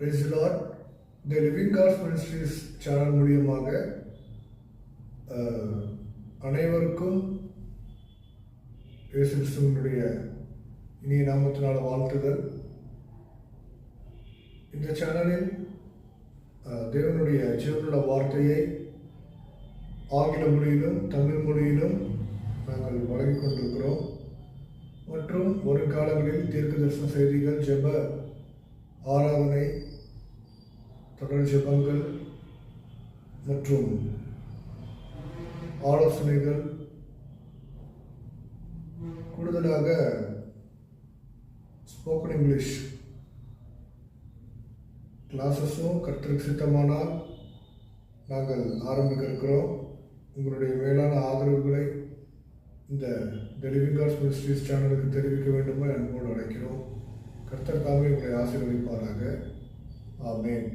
Praise the Lord. The Living God Ministries channel மூலியமாக அனைவருக்கும் இயேசு கிறிஸ்துவினுடைய இனிய நாமத்தினால் வாழ்த்துதல். இந்த சேனலில் தேவனுடைய ஜீவனுள்ள வார்த்தையை ஆங்கில மொழியிலும் தமிழ் மொழியிலும் நாங்கள் வழங்கிக் கொண்டிருக்கிறோம். மற்றும் வருங்காலங்களில் தீர்க்கதரிசன செய்திகள், ஜெப ஆராதனை, தொடர் ஜெபங்கள் மற்றும் ஆலோசனைகள், கூடுதலாக ஸ்போக்கன் இங்கிலீஷ் கிளாஸஸும் கர்த்தருக்கு சித்தமானால் நாங்கள் ஆரம்பிக்க இருக்கிறோம். உங்களுடைய மேலான ஆதரவுகளை இந்த லிவிங் காட்ஸ் மினிஸ்ட்ரீஸ் சேனலுக்கு தெரிவிக்க வேண்டுமா அன்போடு அழைக்கிறோம். கர்த்தர் தாமே உங்களை ஆசீர்வதிப்பாராக. ஆமென்.